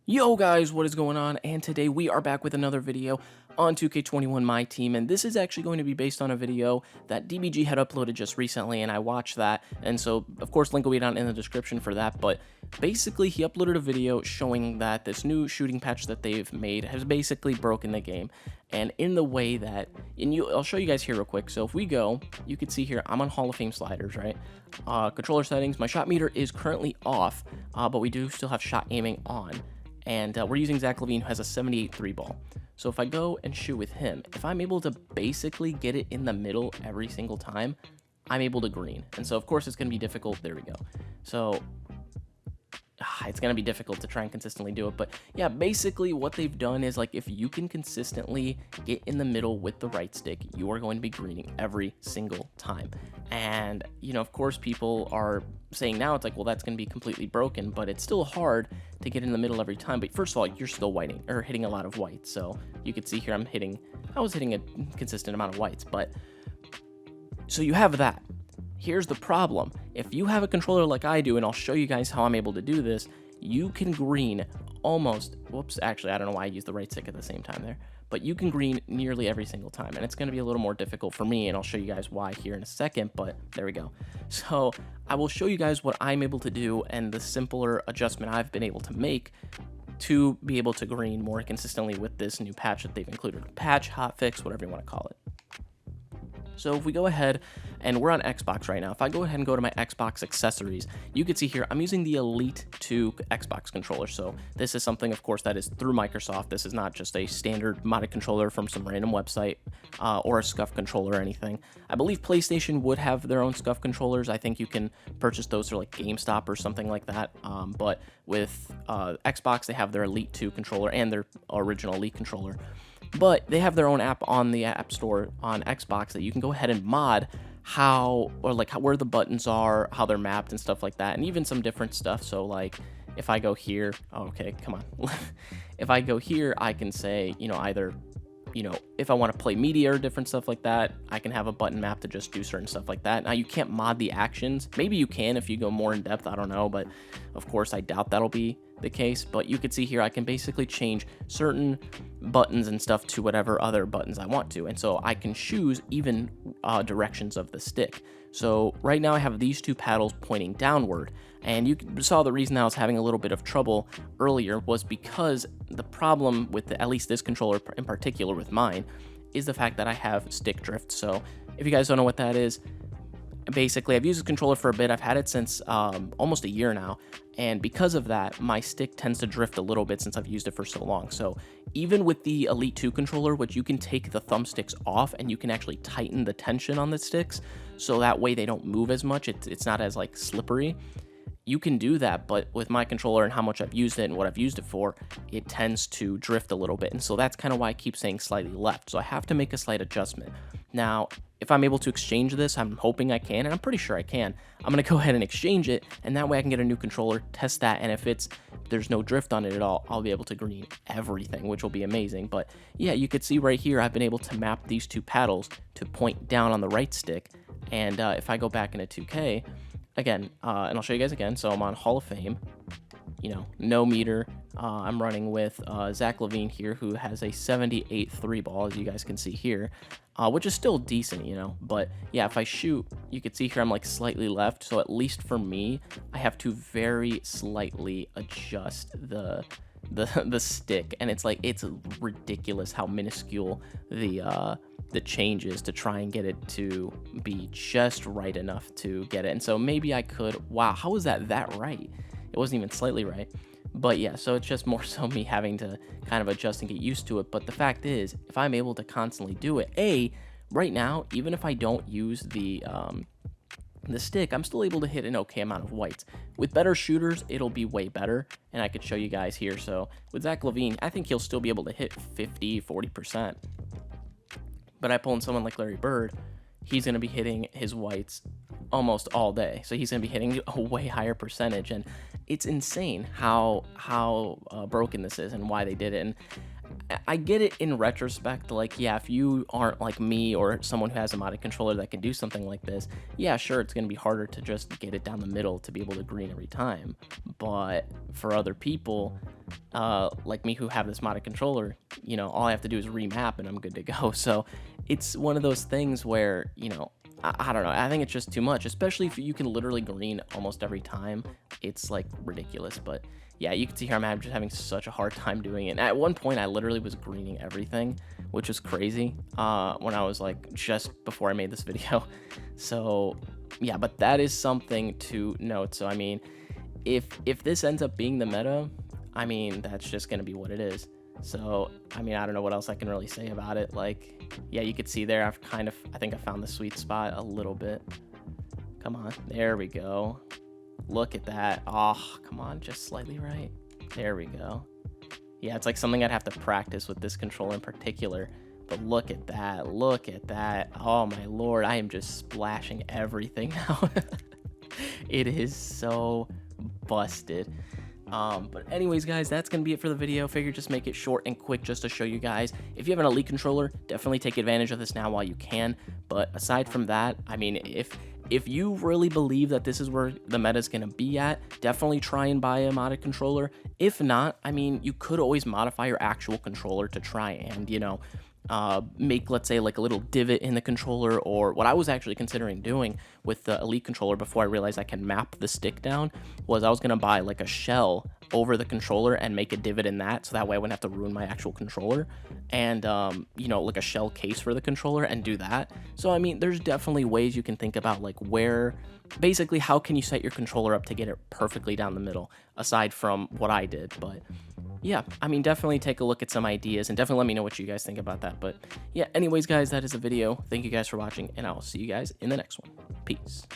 Yo guys, what is going on? And today we are back with another video on 2K21 Myteam, and this is actually going to be based on a video that DBG had uploaded just recently, and I watched that, and so of course link will be down in the description for that. But basically he uploaded a video showing that this new shooting patch that they've made has basically broken the game, and in the way that, I'll show you guys here real quick. So if we go, you can see here I'm on Hall of Fame sliders, right? Controller settings, my shot meter is currently off, but we do still have shot aiming on. And we're using Zach LaVine, who has a 78 3 ball. So if I go and shoot with him, if I'm able to basically get it in the middle every single time, I'm able to green. And so of course it's going to be difficult. There we go. So it's going to be difficult to try and consistently do it. But yeah, basically what they've done is, like, if you can consistently get in the middle with the right stick, you are going to be greening every single time. And, of course people are saying now, it's like, well, that's going to be completely broken, but it's still hard to get in the middle every time. But first of all, you're still hitting a lot of whites. So you can see here I was hitting a consistent amount of whites. But so you have that. Here's the problem. If you have a controller like I do, and I'll show you guys how I'm able to do this, you can green almost, whoops, actually, I don't know why I used the right stick at the same time there, but you can green nearly every single time, and it's going to be a little more difficult for me, and I'll show you guys why here in a second, but there we go. So I will show you guys what I'm able to do and the simpler adjustment I've been able to make to be able to green more consistently with this new patch that they've included. Patch, hotfix, whatever you want to call it. So if we go ahead, and we're on Xbox right now, if I go ahead and go to my Xbox accessories, you can see here I'm using the Elite 2 Xbox controller. So this is something, of course, that is through Microsoft. This is not just a standard modded controller from some random website or a scuff controller or anything. I believe PlayStation would have their own scuff controllers. I think you can purchase those through like GameStop or something like that. But with Xbox, they have their Elite 2 controller and their original Elite controller. But they have their own app on the App Store on Xbox that you can go ahead and mod where the buttons are, how they're mapped and stuff like that, and even some different stuff. So like if I go here, come on. If I go here, I can say, either, if I want to play media or different stuff like that, I can have a button map to just do certain stuff like that. Now, you can't mod the actions. Maybe you can if you go more in depth, I don't know, but of course I doubt that'll be the case. But you can see here I can basically change certain buttons and stuff to whatever other buttons I want to, and so I can choose even directions of the stick. So right now I have these two paddles pointing downward, and you saw the reason I was having a little bit of trouble earlier was because the problem with at least this controller in particular with mine is the fact that I have stick drift. So if you guys don't know what that is, basically I've used this controller for a bit. I've had it since almost a year now, and because of that, my stick tends to drift a little bit since I've used it for so long. So even with the Elite 2 controller, which you can take the thumbsticks off and you can actually tighten the tension on the sticks, so that way they don't move as much, it's not as like slippery. You can do that, but with my controller and how much I've used it and what I've used it for, it tends to drift a little bit, and so that's kind of why I keep saying slightly left. So I have to make a slight adjustment. Now, if I'm able to exchange this, I'm hoping I can, and I'm pretty sure I can. I'm going to go ahead and exchange it, and that way I can get a new controller, test that, and if there's no drift on it at all, I'll be able to green everything, which will be amazing. But yeah, you could see right here, I've been able to map these two paddles to point down on the right stick, and if I go back into 2K, again, and I'll show you guys again, so I'm on Hall of Fame, no meter. I'm running with Zach LaVine here, who has a 78 3 ball, as you guys can see here, which is still decent, but yeah, if I shoot, you can see here I'm like slightly left, so at least for me, I have to very slightly adjust the stick, and it's ridiculous how minuscule the changes to try and get it to be just right enough to get it. And so maybe I could, wow, how is that right? It wasn't even slightly right. But yeah, so it's just more so me having to kind of adjust and get used to it. But the fact is, if I'm able to constantly do it, right now, even if I don't use the stick, I'm still able to hit an okay amount of whites. With better shooters, it'll be way better, and I could show you guys here. So with Zach LaVine, I think he'll still be able to hit 50-40%. But I pull in someone like Larry Bird, he's going to be hitting his whites almost all day. So he's going to be hitting a way higher percentage. And it's insane how broken this is and why they did it. And I get it in retrospect, like, yeah, if you aren't like me or someone who has a modded controller that can do something like this, yeah, sure, it's going to be harder to just get it down the middle to be able to green every time. But for other people, like me who have this modded controller, all I have to do is remap and I'm good to go. So it's one of those things where, I don't know. I think it's just too much, especially if you can literally green almost every time. It's like ridiculous, but yeah, you can see here I'm just having such a hard time doing it. And at one point, I literally was greening everything, which was crazy when I was like just before I made this video. So yeah, but that is something to note. So I mean, if this ends up being the meta, I mean, that's just gonna be what it is. So, I mean, I don't know what else I can really say about it. Like, yeah, you could see there, I think I found the sweet spot a little bit. Come on, there we go. Look at that. Oh, come on, just slightly right. There we go. Yeah, it's like something I'd have to practice with this controller in particular. But look at that, look at that. Oh my lord, I am just splashing everything now. It is so busted. But anyways, guys, that's gonna be it for the video. Figure just make it short and quick just to show you guys. If you have an Elite controller, definitely take advantage of this now while you can. But aside from that, I mean, if you really believe that this is where the meta is gonna be at, definitely try and buy a modded controller. If not, I mean, you could always modify your actual controller to try and, make, let's say, like a little divot in the controller. Or what I was actually considering doing with the Elite controller before I realized I can map the stick down was I was going to buy like a shell over the controller and make a divot in that, so that way I wouldn't have to ruin my actual controller, and like a shell case for the controller and do that. So I mean, there's definitely ways you can think about, like, basically how can you set your controller up to get it perfectly down the middle, aside from what I did. But yeah, I mean, definitely take a look at some ideas and definitely let me know what you guys think about that. But yeah, anyways, guys, that is the video. Thank you guys for watching, and I will see you guys in the next one. Peace.